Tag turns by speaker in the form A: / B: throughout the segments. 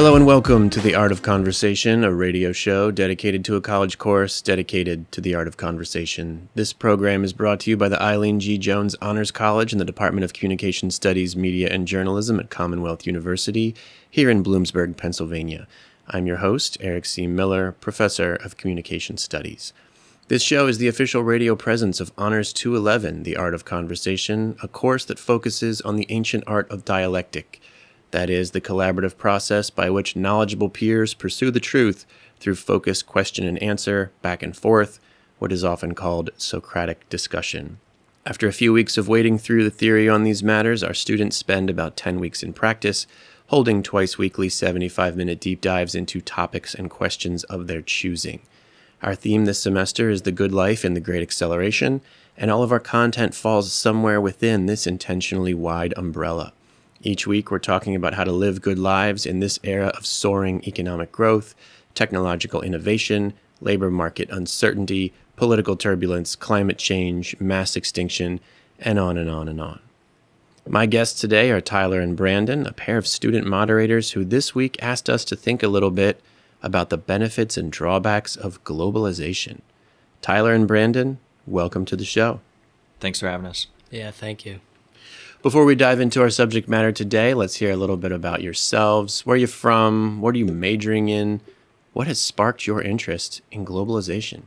A: Hello and welcome to The Art of Conversation, a radio show dedicated to a college course dedicated to the art of conversation. This program is brought to you by the Eileen G. Jones Honors College and the Department of Communication Studies, Media, and Journalism at Commonwealth University here in Bloomsburg, Pennsylvania. I'm your host, Eric C. Miller, Professor of Communication Studies. This show is the official radio presence of Honors 211, The Art of Conversation, a course that focuses on the ancient art of dialectic. That is, the collaborative process by which knowledgeable peers pursue the truth through focused question and answer, back and forth, what is often called Socratic discussion. After a few weeks of wading through the theory on these matters, our students spend about 10 weeks in practice, holding twice weekly 75-minute deep dives into topics and questions of their choosing. Our theme this semester is the good life in the Great Acceleration, and all of our content falls somewhere within this intentionally wide umbrella. Each week, we're talking about how to live good lives in this era of soaring economic growth, technological innovation, labor market uncertainty, political turbulence, climate change, mass extinction, and on and on and on. My guests today are Tyler and Brandon, a pair of student moderators who this week asked us to think a little bit about the benefits and drawbacks of globalization. Tyler and Brandon, welcome to the show.
B: Thanks for having us.
C: Yeah, thank you.
A: Before we dive into our subject matter today, let's hear a little bit about yourselves. Where are you from? What are you majoring in? What has sparked your interest in globalization?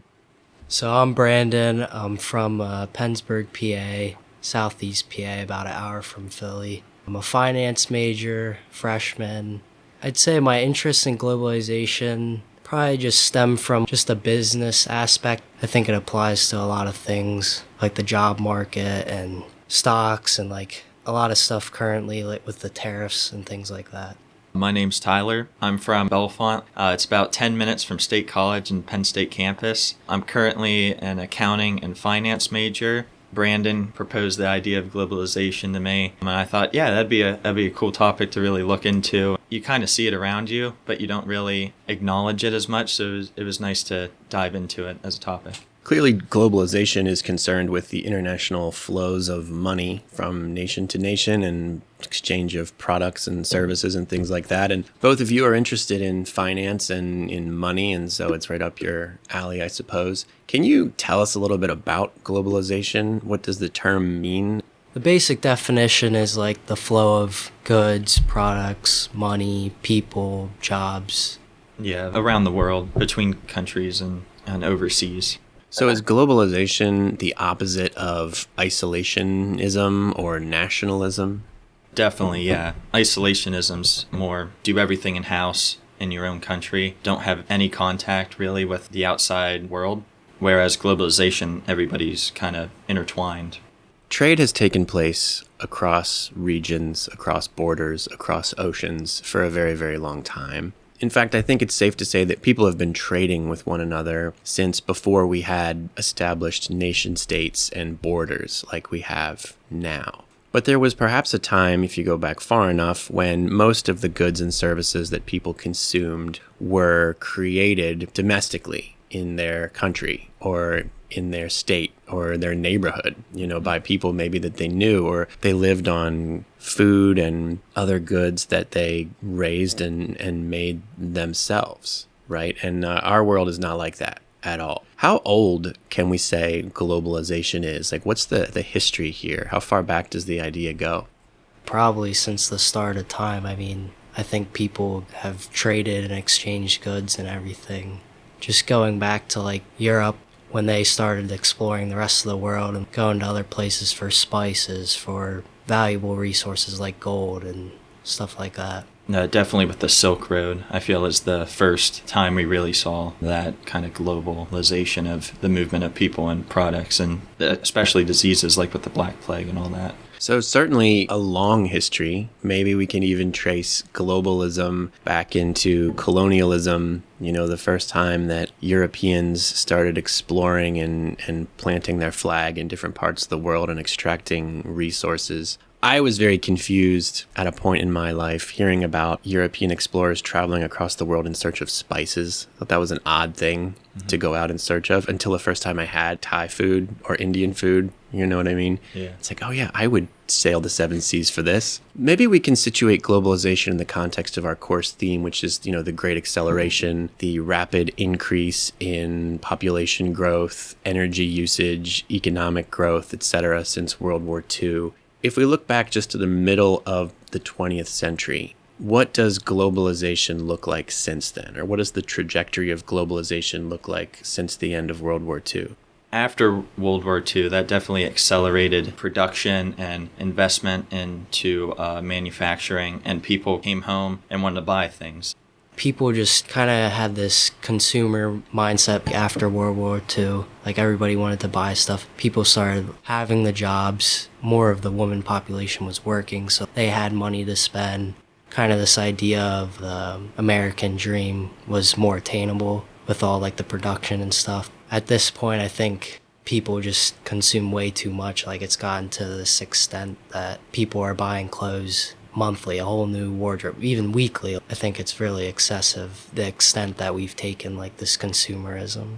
C: So I'm Brandon. I'm from Pennsburg, PA, southeast PA, about an hour from Philly. I'm a finance major, freshman. I'd say my interest in globalization probably just stemmed from just a business aspect. I think it applies to a lot of things, like the job market and stocks and like a lot of stuff currently, like with the tariffs and things like that.
B: My name's Tyler. I'm from Bellefonte. It's about 10 minutes from State College and Penn State campus. I'm currently an accounting and finance major. Brandon proposed the idea of globalization to me, and I thought, yeah, that'd be a cool topic to really look into. You kind of see it around you, but you don't really acknowledge it as much, so it was nice to dive into it as a topic.
A: Clearly, globalization is concerned with the international flows of money from nation to nation and exchange of products and services and things like that. And both of you are interested in finance and in money, and so it's right up your alley, I suppose. Can you tell us a little bit about globalization? What does the term mean?
C: The basic definition is like the flow of goods, products, money, people, jobs.
B: Yeah, around the world, between countries and overseas.
A: So is globalization the opposite of isolationism or nationalism?
B: Definitely, yeah. Isolationism's more do everything in-house in your own country, don't have any contact really with the outside world, whereas globalization, everybody's kind of intertwined.
A: Trade has taken place across regions, across borders, across oceans for a very, very long time. In fact, I think it's safe to say that people have been trading with one another since before we had established nation states and borders like we have now. But there was perhaps a time, if you go back far enough, when most of the goods and services that people consumed were created domestically in their country or in their state or their neighborhood, by people maybe that they knew, or they lived on food and other goods that they raised and made themselves, right? And our world is not like that at all. How old can we say globalization is? Like, what's the history here? How far back does the idea go?
C: Probably since the start of time. I mean, I think people have traded and exchanged goods and everything. Just going back to like Europe, when they started exploring the rest of the world and going to other places for spices, for valuable resources like gold and stuff like that.
B: No, definitely with the Silk Road, I feel is the first time we really saw that kind of globalization of the movement of people and products, and especially diseases like with the Black Plague and all that.
A: So certainly a long history. Maybe we can even trace globalism back into colonialism, the first time that Europeans started exploring and planting their flag in different parts of the world and extracting resources. I was very confused at a point in my life hearing about European explorers traveling across the world in search of spices. I thought that was an odd thing to go out in search of until the first time I had Thai food or Indian food. You know what I mean?
B: Yeah.
A: It's like, oh yeah, I would sail the seven seas for this. Maybe we can situate globalization in the context of our course theme, which is, the great acceleration, the rapid increase in population growth, energy usage, economic growth, etc. since World War II. If we look back just to the middle of the 20th century, what does globalization look like since then? Or what does the trajectory of globalization look like since the end of World War II?
B: After World War II, that definitely accelerated production and investment into manufacturing, and people came home and wanted to buy things.
C: People just kind of had this consumer mindset after World War II. Like everybody wanted to buy stuff. People started having the jobs. More of the woman population was working, so they had money to spend. Kind of this idea of the American dream was more attainable with all like the production and stuff. At this point, I think people just consume way too much. Like it's gotten to this extent that people are buying clothes monthly, a whole new wardrobe, even weekly. I think it's really excessive, the extent that we've taken like this consumerism.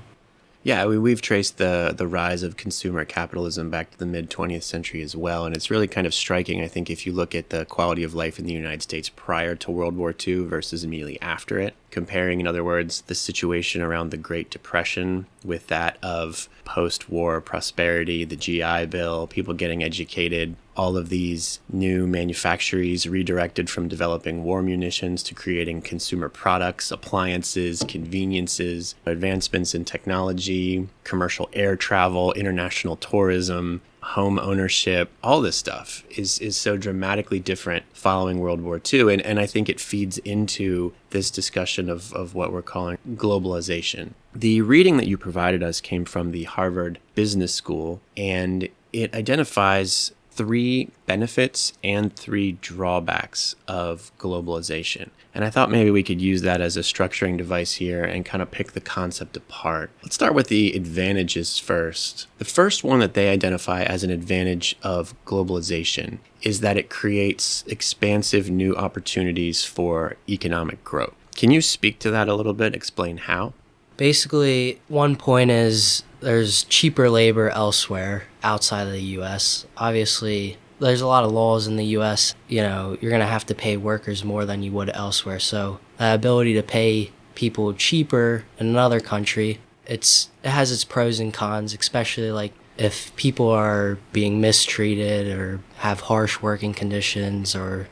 A: Yeah, we've traced the rise of consumer capitalism back to the mid-20th century as well. And it's really kind of striking, I think, if you look at the quality of life in the United States prior to World War II versus immediately after it. Comparing, in other words, the situation around the Great Depression with that of post-war prosperity, the GI Bill, people getting educated, all of these new manufactories redirected from developing war munitions to creating consumer products, appliances, conveniences, advancements in technology, commercial air travel, international tourism, home ownership, all this stuff is so dramatically different following World War II. And I think it feeds into this discussion of what we're calling globalization. The reading that you provided us came from the Harvard Business School, and it identifies 3 benefits and 3 drawbacks of globalization. And I thought maybe we could use that as a structuring device here and kind of pick the concept apart. Let's start with the advantages first. The first one that they identify as an advantage of globalization is that it creates expansive new opportunities for economic growth. Can you speak to that a little bit? Explain how?
C: Basically, one point is there's cheaper labor elsewhere outside of the U.S. Obviously, there's a lot of laws in the U.S. You're going to have to pay workers more than you would elsewhere. So the ability to pay people cheaper in another country, it has its pros and cons, especially like if people are being mistreated or have harsh working conditions, or,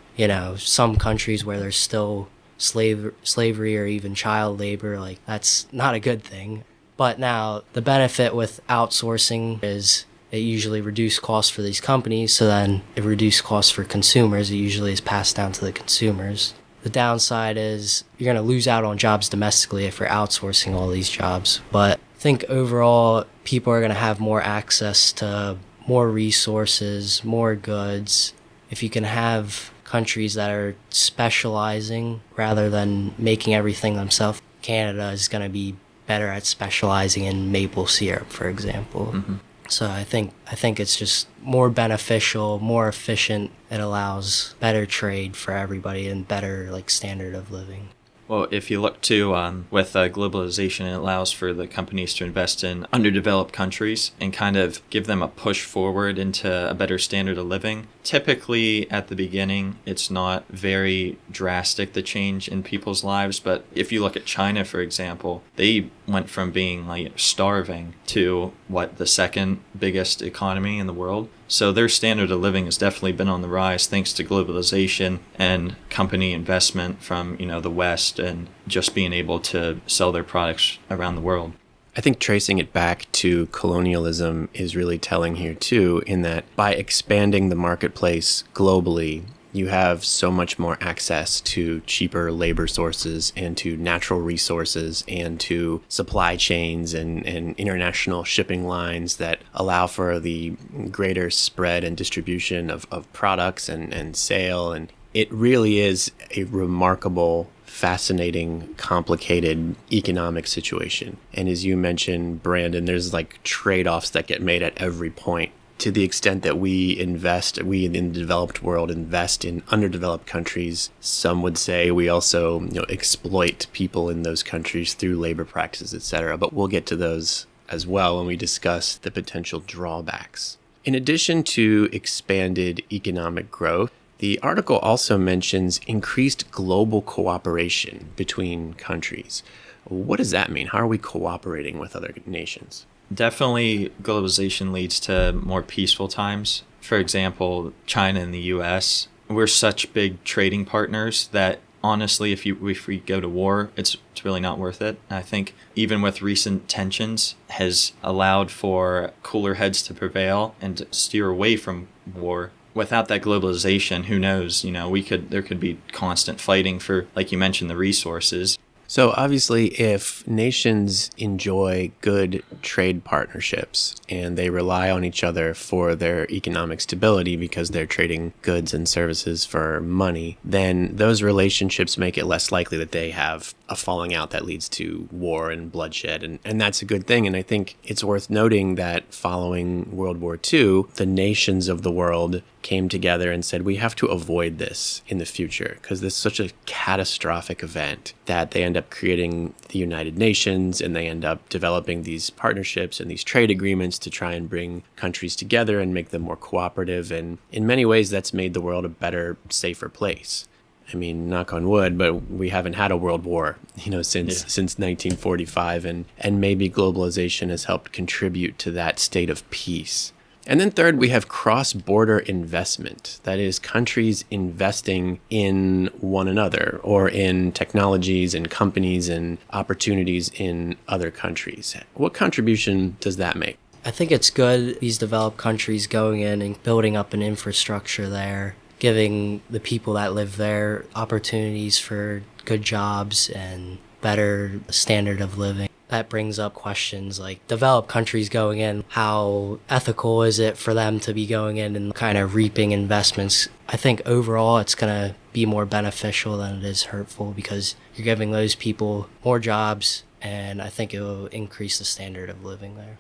C: some countries where there's still slavery or even child labor, like that's not a good thing. But now the benefit with outsourcing is it usually reduces costs for these companies, so then it reduces costs for consumers. It usually is passed down to the consumers. The downside is you're going to lose out on jobs domestically if you're outsourcing all these jobs. But I think overall people are going to have more access to more resources, more goods. If you can have countries that are specializing rather than making everything themselves, Canada is going to be better at specializing in maple syrup, for example. Mm-hmm. So I think it's just more beneficial, more efficient. It allows better trade for everybody and better standard of living.
B: Well, if you look to with globalization, it allows for the companies to invest in underdeveloped countries and kind of give them a push forward into a better standard of living. Typically, at the beginning, it's not very drastic, the change in people's lives. But if you look at China, for example, they went from being starving to the second biggest economy in the world. So their standard of living has definitely been on the rise thanks to globalization and company investment from, the West, and just being able to sell their products around the world.
A: I think tracing it back to colonialism is really telling here too, in that by expanding the marketplace globally, you have so much more access to cheaper labor sources and to natural resources and to supply chains and international shipping lines that allow for the greater spread and distribution of products and sale. And it really is a remarkable, fascinating, complicated economic situation. And as you mentioned, Brandon, there's trade-offs that get made at every point to the extent that we in the developed world invest in underdeveloped countries, some would say we also exploit people in those countries through labor practices, etc. But we'll get to those as well when we discuss the potential drawbacks. In addition to expanded economic growth, the article also mentions increased global cooperation between countries. What does that mean? How are we cooperating with other nations?
B: Definitely, globalization leads to more peaceful times. For example, China and the US, we're such big trading partners that honestly, if we go to war, it's really not worth it. I think even with recent tensions has allowed for cooler heads to prevail and to steer away from war. Without that globalization, who knows? There could be constant fighting for, like you mentioned, the resources.
A: So obviously, if nations enjoy good trade partnerships and they rely on each other for their economic stability because they're trading goods and services for money, then those relationships make it less likely that they have a falling out that leads to war and bloodshed. And that's a good thing. And I think it's worth noting that following World War II, the nations of the world came together and said, we have to avoid this in the future because this is such a catastrophic event that they end up creating the United Nations, and they end up developing these partnerships and these trade agreements to try and bring countries together and make them more cooperative. And in many ways, that's made the world a better, safer place. I mean, knock on wood, but we haven't had a world war, since 1945, and maybe globalization has helped contribute to that state of peace. And then third, we have cross-border investment. That is, countries investing in one another or in technologies and companies and opportunities in other countries. What contribution does that make?
C: I think it's good these developed countries going in and building up an infrastructure there, giving the people that live there opportunities for good jobs and better standard of living. That brings up questions like developed countries going in, how ethical is it for them to be going in and kind of reaping investments? I think overall it's going to be more beneficial than it is hurtful because you're giving those people more jobs, and I think it will increase the standard of living there.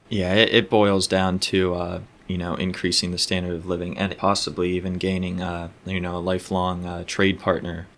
B: Yeah, it boils down to increasing the standard of living and possibly even gaining a lifelong trade partner.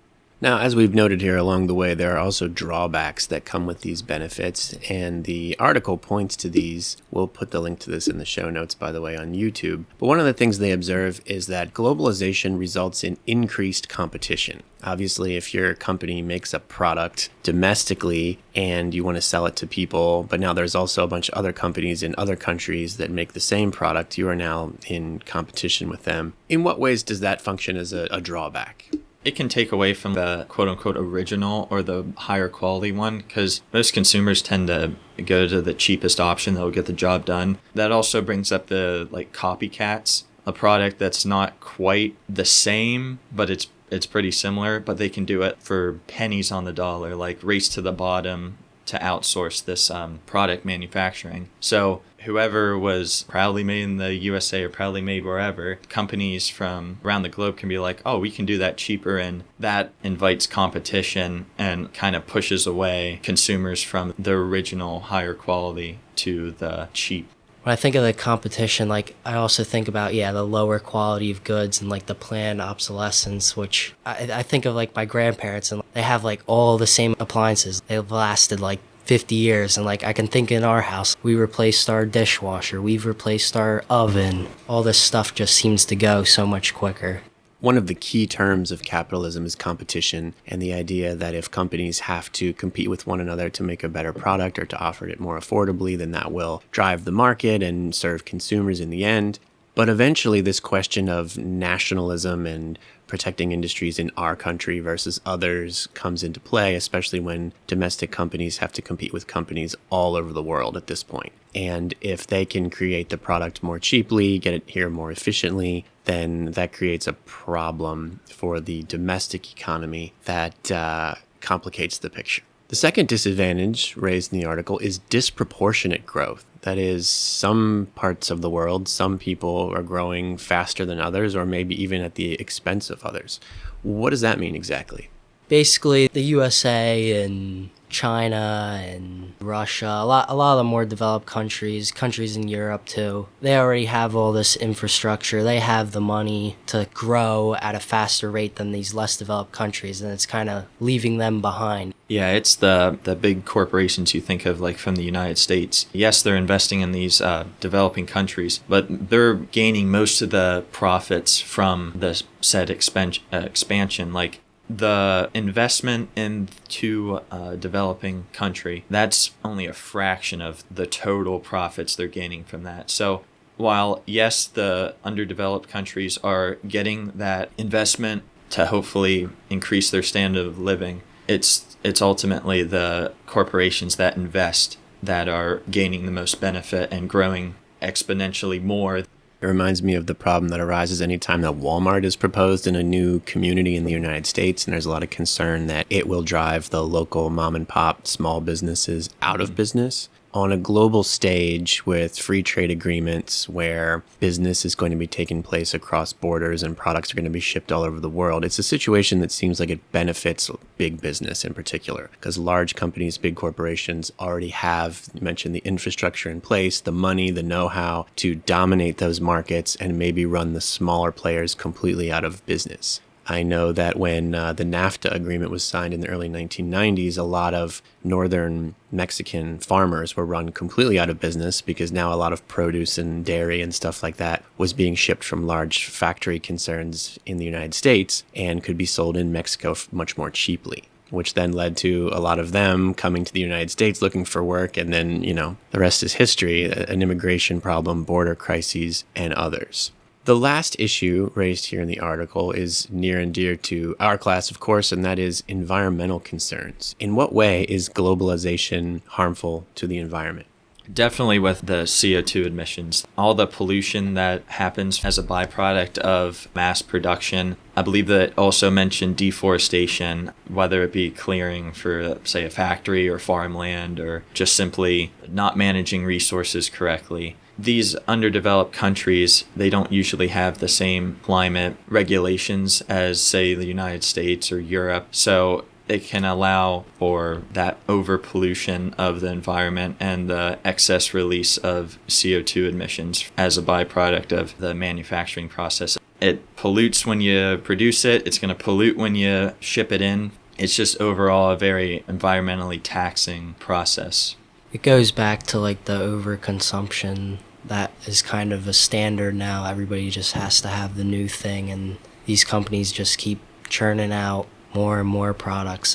A: Now, as we've noted here along the way, there are also drawbacks that come with these benefits, and the article points to these. We'll put the link to this in the show notes, by the way, on YouTube. But one of the things they observe is that globalization results in increased competition. Obviously, if your company makes a product domestically and you want to sell it to people, but now there's also a bunch of other companies in other countries that make the same product, you are now in competition with them. In what ways does that function as a drawback?
B: It can take away from the quote-unquote original or the higher quality one because most consumers tend to go to the cheapest option that will get the job done. That also brings up the copycats, a product that's not quite the same, but it's pretty similar, but they can do it for pennies on the dollar, like race to the bottom to outsource this product manufacturing. So whoever was proudly made in the USA or proudly made wherever, companies from around the globe can be like, oh, we can do that cheaper. And that invites competition and kind of pushes away consumers from the original higher quality to the cheap.
C: When I think of the competition, I also think about, the lower quality of goods and the planned obsolescence, which I think of my grandparents, and they have all the same appliances. They've lasted 50 years, and I can think in our house, we replaced our dishwasher, we've replaced our oven. All this stuff just seems to go so much quicker.
A: One of the key terms of capitalism is competition, and the idea that if companies have to compete with one another to make a better product or to offer it more affordably, then that will drive the market and serve consumers in the end. But eventually this question of nationalism and protecting industries in our country versus others comes into play, especially when domestic companies have to compete with companies all over the world at this point. And if they can create the product more cheaply, get it here more efficiently, then that creates a problem for the domestic economy that complicates the picture. The second disadvantage raised in the article is disproportionate growth. That is, some parts of the world, some people are growing faster than others, or maybe even at the expense of others. What does that mean exactly?
C: Basically, the USA and China and Russia, a lot of the more developed countries in Europe too. They already have all this infrastructure. They have the money to grow at a faster rate than these less developed countries, and it's kind of leaving them behind.
B: Yeah, it's the big corporations you think of, like from the United States. Yes, they're investing in these developing countries, but they're gaining most of the profits from the said expansion. Like the investment into a developing country, that's only a fraction of the total profits they're gaining from that. So while, yes, the underdeveloped countries are getting that investment to hopefully increase their standard of living, it's ultimately the corporations that invest that are gaining the most benefit and growing exponentially more.
A: It reminds me of the problem that arises anytime that Walmart is proposed in a new community in the United States, and there's a lot of concern that it will drive the local mom and pop small businesses out of business. On a global stage with free trade agreements where business is going to be taking place across borders and products are going to be shipped all over the world, it's a situation that seems like it benefits big business in particular, because large companies, big corporations already have, you mentioned, the infrastructure in place, the money, the know-how to dominate those markets and maybe run the smaller players completely out of business. I know that when the NAFTA agreement was signed in the early 1990s, a lot of northern Mexican farmers were run completely out of business because now a lot of produce and dairy and stuff like that was being shipped from large factory concerns in the United States and could be sold in Mexico much more cheaply, which then led to a lot of them coming to the United States looking for work. And then, the rest is history, an immigration problem, border crises, and others. The last issue raised here in the article is near and dear to our class, of course, and that is environmental concerns. In what way is globalization harmful to the environment?
B: Definitely with the CO2 emissions, all the pollution that happens as a byproduct of mass production. I believe that also mentioned deforestation, whether it be clearing for, say, a factory or farmland, or just simply not managing resources correctly. These underdeveloped countries, they don't usually have the same climate regulations as, say, the United States or Europe. So it can allow for that overpollution of the environment and the excess release of CO2 emissions as a byproduct of the manufacturing process. It pollutes when you produce it. It's going to pollute when you ship it in. It's just overall a very environmentally taxing process.
C: It goes back to like the overconsumption. That is kind of a standard now. Everybody just has to have the new thing, and these companies just keep churning out more and more products.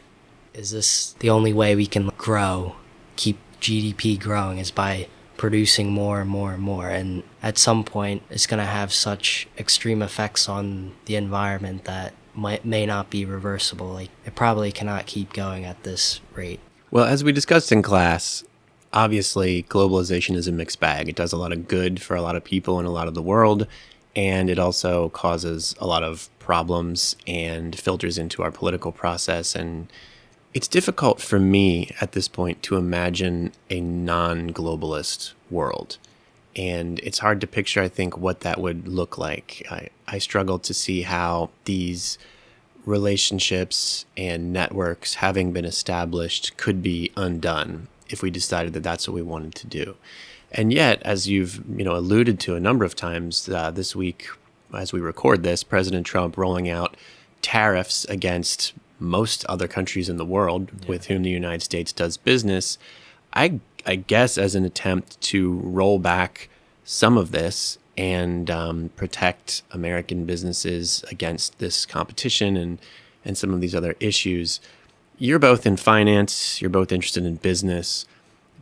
C: Is this the only way we can grow, keep GDP growing, is by producing more and more and more? And at some point, it's going to have such extreme effects on the environment that may not be reversible. Like, it probably cannot keep going at this rate.
A: Well, as we discussed in class, obviously, globalization is a mixed bag. It does a lot of good for a lot of people in a lot of the world, and it also causes a lot of problems and filters into our political process. And it's difficult for me at this point to imagine a non-globalist world. And it's hard to picture, I think, what that would look like. I struggle to see how these relationships and networks, having been established, could be undone if we decided that that's what we wanted to do. And yet, as you've alluded to a number of times this week, as we record this, President Trump rolling out tariffs against most other countries in the world with whom the United States does business, I guess as an attempt to roll back some of this and protect American businesses against this competition and some of these other issues. You're both in finance, you're both interested in business.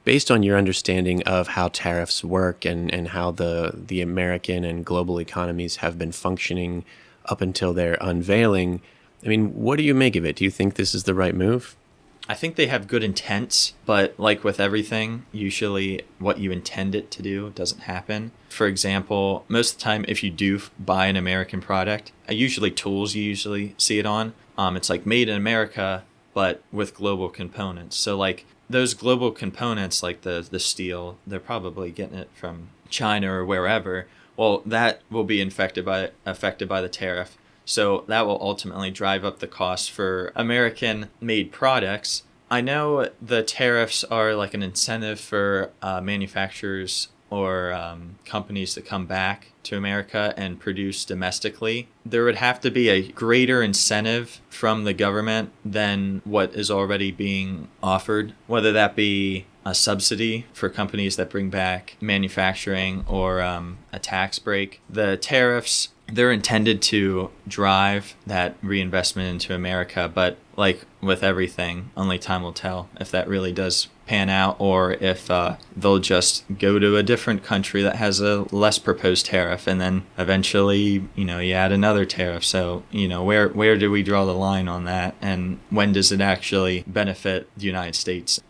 A: Based on your understanding of how tariffs work and how the American and global economies have been functioning up until their unveiling, I mean, what do you make of it? Do you think this is the right move?
B: I think they have good intents, but like with everything, usually what you intend it to do doesn't happen. For example, most of the time, if you do buy an American product, usually tools you usually see it on, it's like made in America, but with global components. So like those global components, like the steel, they're probably getting it from China or wherever. Well, that will be affected by the tariff. So that will ultimately drive up the cost for American-made products. I know the tariffs are like an incentive for manufacturers or companies to come back to America and produce domestically. There would have to be a greater incentive from the government than what is already being offered, whether that be a subsidy for companies that bring back manufacturing or a tax break. The tariffs, they're intended to drive that reinvestment into America, but like with everything, only time will tell if that really does pan out, or if they'll just go to a different country that has a less proposed tariff, and then eventually, you add another tariff. So, where do we draw the line on that, and when does it actually benefit the United States?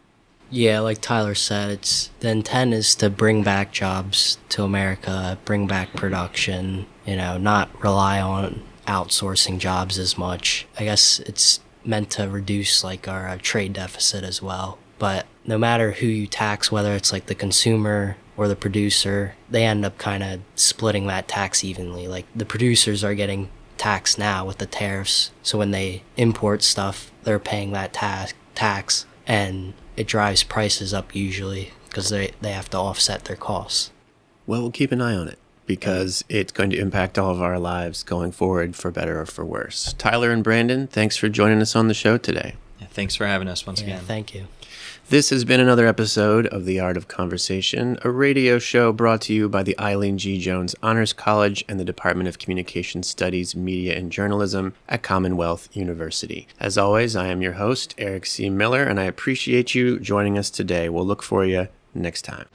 C: Yeah, like Tyler said, the intent is to bring back jobs to America, bring back production, not rely on outsourcing jobs as much. I guess it's meant to reduce like our trade deficit as well. But no matter who you tax, whether it's like the consumer or the producer, they end up kind of splitting that tax evenly. Like the producers are getting taxed now with the tariffs, so when they import stuff, they're paying that tax, and it drives prices up usually because they have to offset their costs.
A: Well, we'll keep an eye on it because it's going to impact all of our lives going forward, for better or for worse. Tyler and Brandon, thanks for joining us on the show today.
B: Yeah, thanks for having us once
C: Yeah,
B: again.
C: thank you.
A: This has been another episode of The Art of Conversation, a radio show brought to you by the Eileen G. Jones Honors College and the Department of Communication Studies, Media, and Journalism at Commonwealth University. As always, I am your host, Eric C. Miller, and I appreciate you joining us today. We'll look for you next time.